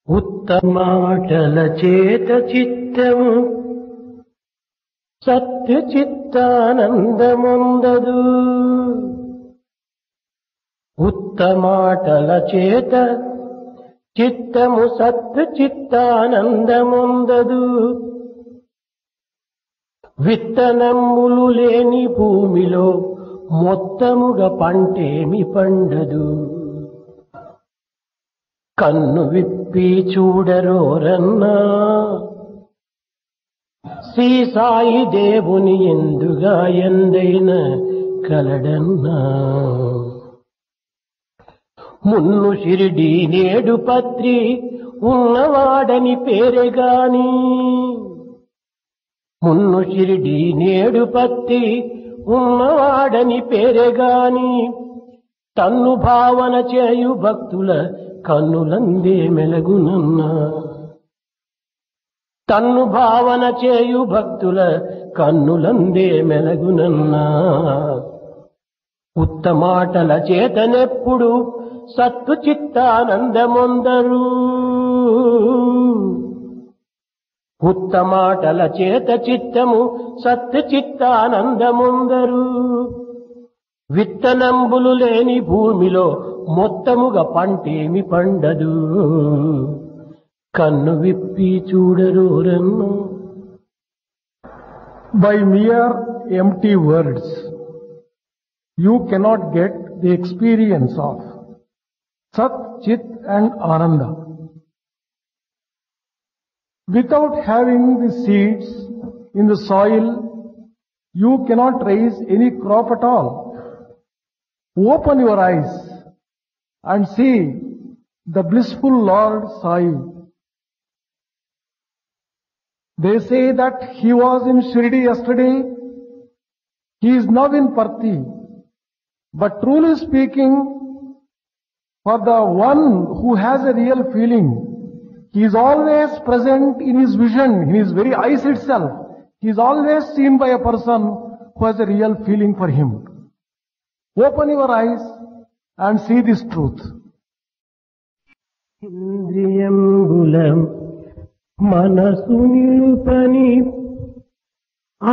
ఉత్తమాటల చేత చిత్తము సత్య చిత్తానందముందదు. ఉత్తమాటల చేత చిత్తము సత్య చిత్తానందముందదు. విత్తనములు లేని భూమిలో మొత్తముగా పంటేమి పండదు. కన్ను విప్పి చూడరోరన్నా శ్రీ సాయి దేవుని ఎందుగా ఎందైన కలడన్నా. మున్ను షిరిడి నేడు పత్రి ఉన్నవాడని పేరెగాని, మున్ను షిరిడి నేడు పత్రి ఉన్నవాడని పేరెగాని, తన్ను భావన చేయు భక్తుల కన్నులందే మెలగునన్నా. తన్ను భావన చేయు భక్తుల కన్నులందే మెలగునన్నా. ఉత్తమాటల చేతనెప్పుడు సత్తు చిత్తానందమొందరు. ఉత్తమాటల చేత చిత్తము సత్తు చిత్తానందమొందరు. విత్తనంబులు లేని భూమిలో మొత్తముగా పంటేమి పండదు. కన్ను విప్పి చూడరోరన్నా. By mere empty words, you cannot get the experience of Sat, Chit and Ananda. Without having the seeds in the soil, you cannot raise any crop at all. Open your eyes and see the blissful Lord Sai. They say that he was in Shirdi yesterday, he is now in Parthi. But truly speaking, for the one who has a real feeling, he is always present in his vision, in his very eyes itself. He is always seen by a person who has a real feeling for him. Open your eyes and see this truth. ఇంద్రియంబులం మనసు నిలుపని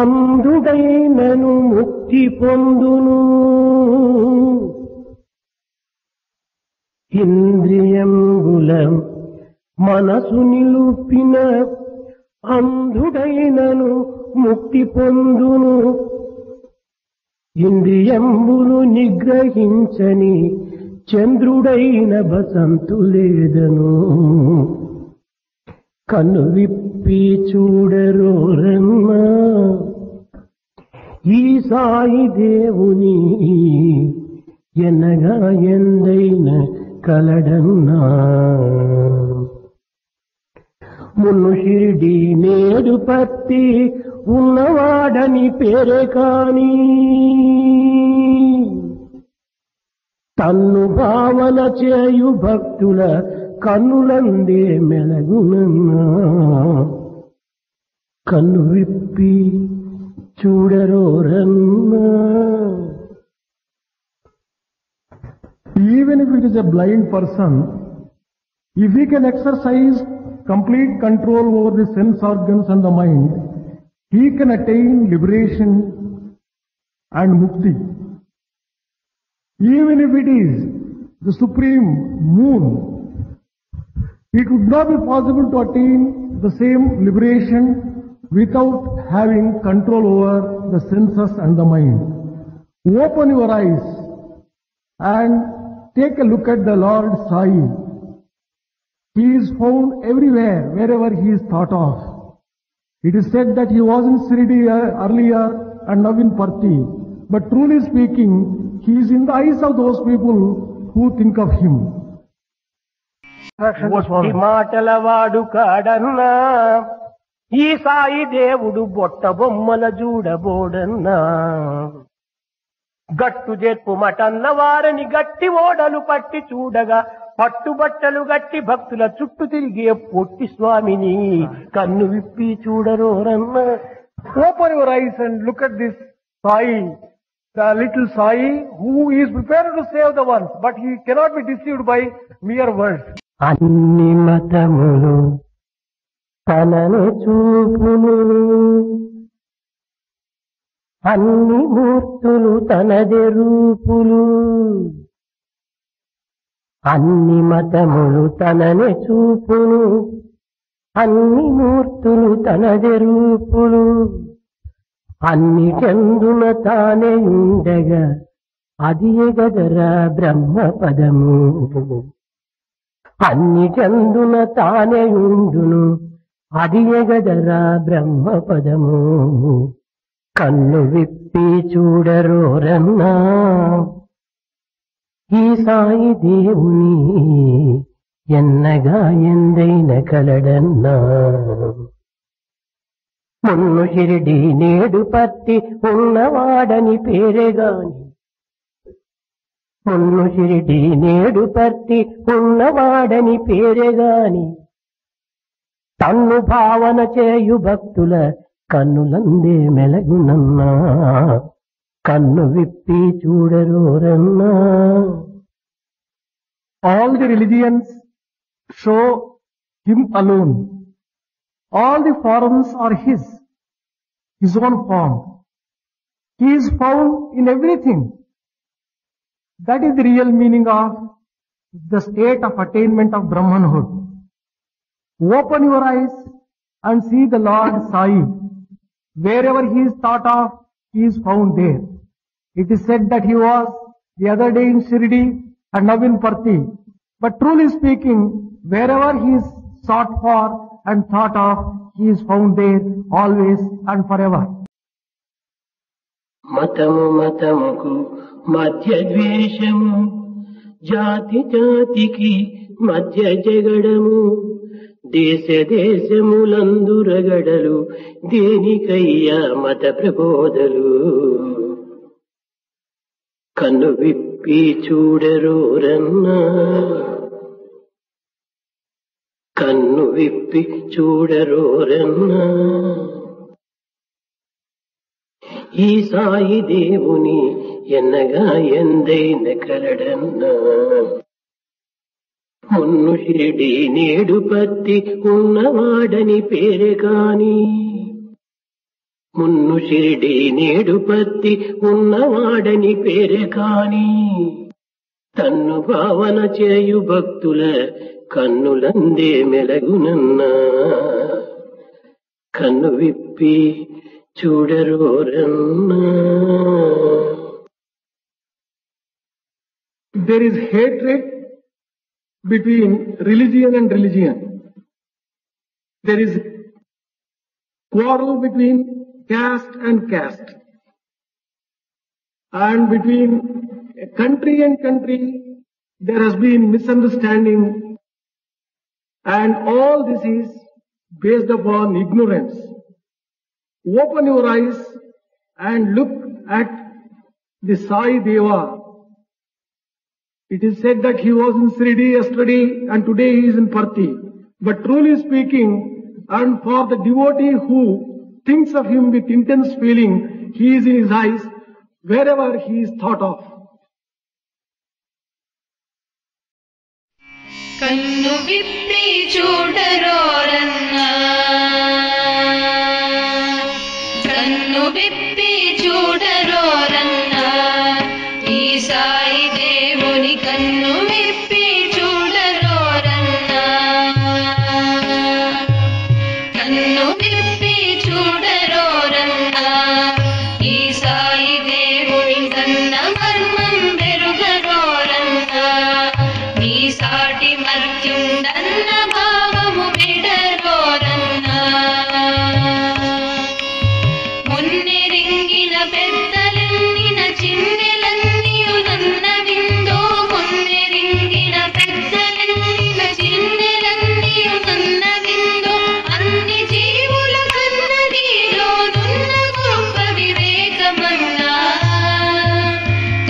అంధుడైనను ముక్తి పొందును. ఇంద్రియంబులం మనసు నిలుపిన అంధుడైనను ముక్తి పొందును. ఇంద్రియంబులు నిగ్రహించని చంద్రుడైన బసంతు లేదను. కన్ను విప్పి చూడరోరన్నా ఈ సాయి దేవుని ఎనగా ఎందైన కలడన్నా. మున్ను షిరిడి నేడు పత్తి ఉన్నవాడని పేరే కాని, తన్ను భావన చేయు భక్తుల కన్నులందే మెలగునన్నా. కన్ను విప్పి చూడరోరన్నా. Even if it is a blind person, if he can exercise complete control over the sense organs and the mind, he can attain liberation and mukti. Even if it is the supreme moon, it would not be possible to attain the same liberation without having control over the senses and the mind. Open your eyes and take a look at the Lord Sai. He is found everywhere, wherever he is thought of. It is said that he was in Shirdi earlier and now in Parthi. But truly speaking, he is in the eyes of those people who think of him. ఒట్టి మాటల వాడు కాడన్నా ఈ సాయి దేవుడు బొట్ట బొమ్మల చూడబోడన్నా. గట్టు జెప్పు మటన్న వారిని గట్టి ఓడలు పట్టి చూడగా పట్టుబట్టలు గట్టి భక్తుల చుట్టూ తిరిగే పొట్టి స్వామిని కన్ను విప్పి చూడరోరన్నా. Open your eyes and look at this Sai, the little Sai who is prepared to save the ones, but he cannot be deceived by mere words. అన్ని మతములు తనను చూపును, అన్ని మూర్తులు తనదే రూపులు. అన్ని మతములు తననే చూపును, అన్ని మూర్తులు తనదే రూపులు. అన్నిటెందున తానే ఉండగా అది ఎగదరా బ్రహ్మపదము. అన్నిటెందున తానే ఉండును అది ఎగదరా బ్రహ్మపదము. కన్ను విప్పి చూడరోరన్నా ఈ సాయి దేవుని ఎన్నగా ఎందైన కలడన్నా. మున్ను షిరిడి నేడు పత్తి ఉన్నవాడని పేరేగాని, మున్ను షిరిడి నేడు పత్తి ఉన్నవాడని పేరేగాని, తన్ను భావన చేయు భక్తుల కన్నులందే మెలగునన్నా. కన్ను విప్పి చూడరోరన్నా. All the religions show him alone. All the forms are his own form. He is found in everything. That is the real meaning of the state of attainment of Brahmanhood. Open your eyes and see the Lord Sai. Wherever he is thought of, he is found there. It is said that he was the other day in Shirdi and now in Parthi. But truly speaking, wherever he is sought for and thought of, he is found there always and forever. మతము మతముకు మధ్య ద్వేషము, జాతి జాతికి మధ్య జగడము, దేశ దేశములందు రగడలు, దేనికయ్యా మత ప్రబోధలు. కన్ను విప్పి చూడరోరన్నా, కన్ను విప్పి చూడరోరన్నా. ఈ సాయి దేవుని ఎన్నగా ఎందైన కలడన్నా. మున్ను షిరిడి నేడు పత్తి ఉన్నవాడని పేరే కాని, మున్ను షిరిడి నేడు పత్తి ఉన్నవాడని పేరే కాని, తన్ను భావన చేయు భక్తుల కన్నులందే మెలగునన్నా. కన్ను విప్పి చూడరోరన్నా. There is hatred between religion and religion. There is quarrel between caste and caste. And between country and country, there has been misunderstanding. And all this is based upon ignorance. Open your eyes and look at the Sai Deva. It is said that he was in Shirdi yesterday and today he is in Parthi. But truly speaking, and for the devotee who thinks of him with intense feeling, he is in his eyes wherever he is thought of. కన్ను విప్పి చూడరోరన్నా, కన్ను విప్పి చూడరోరన్నా. ఈ సాయి దేవుని కన్ను విప్పి చూడరోరన్నా, కన్ను విప్పి చూడరోరన్నా. ఈ సాయి దేవుని కన్న మర్మం వెరుగరోరన్నా. నీ సాటి మర్త్యుండన్న భావము విడరోరన్నా. మున్నెరింగిన పెద్దలెన్నిన చిన్నెలన్నీయు నన్న విందో. మున్నెరింగిన పెద్దలెన్నిన చిన్నెలన్నీయు నన్న విందో. అన్ని జీవుల కన్న నీలోనున్న గొప్ప వివేకమన్నా.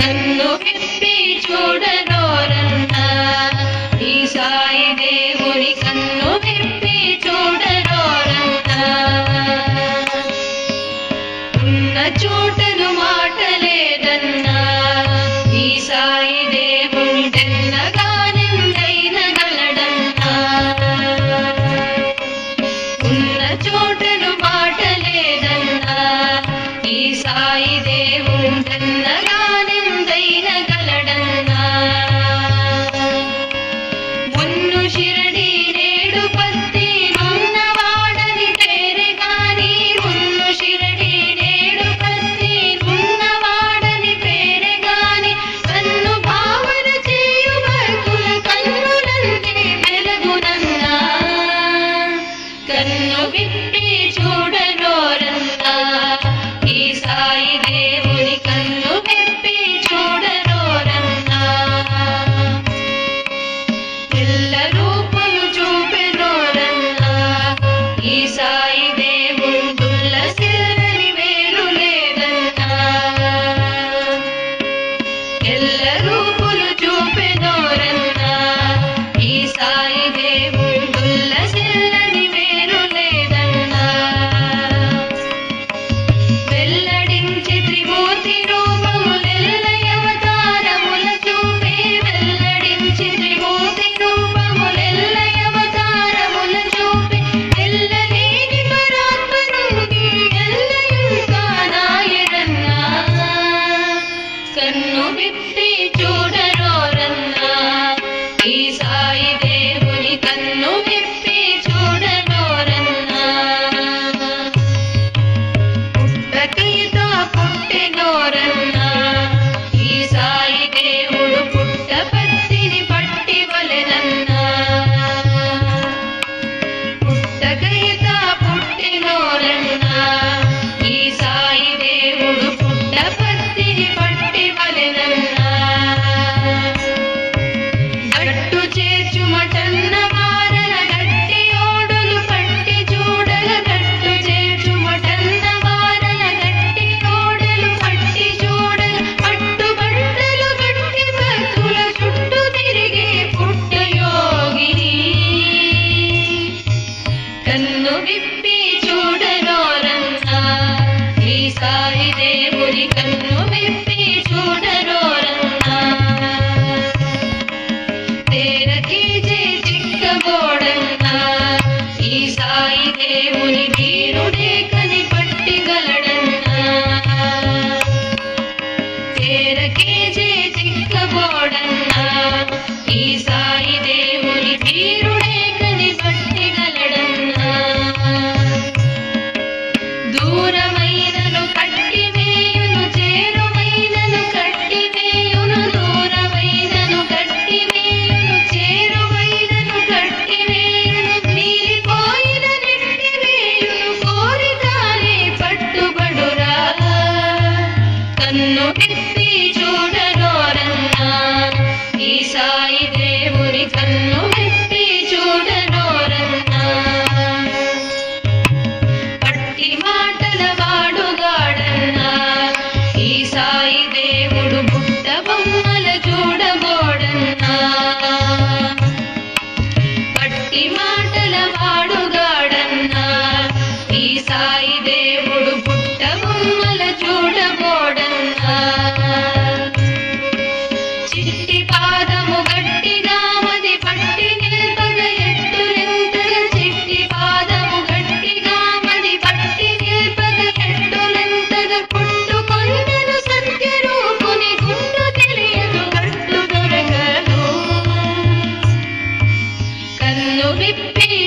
కన్ను విప్పి చూడరోరన్నా. ఈ సాయి దేవుని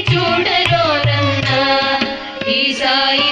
చూడరో రన్న ఈ సాయి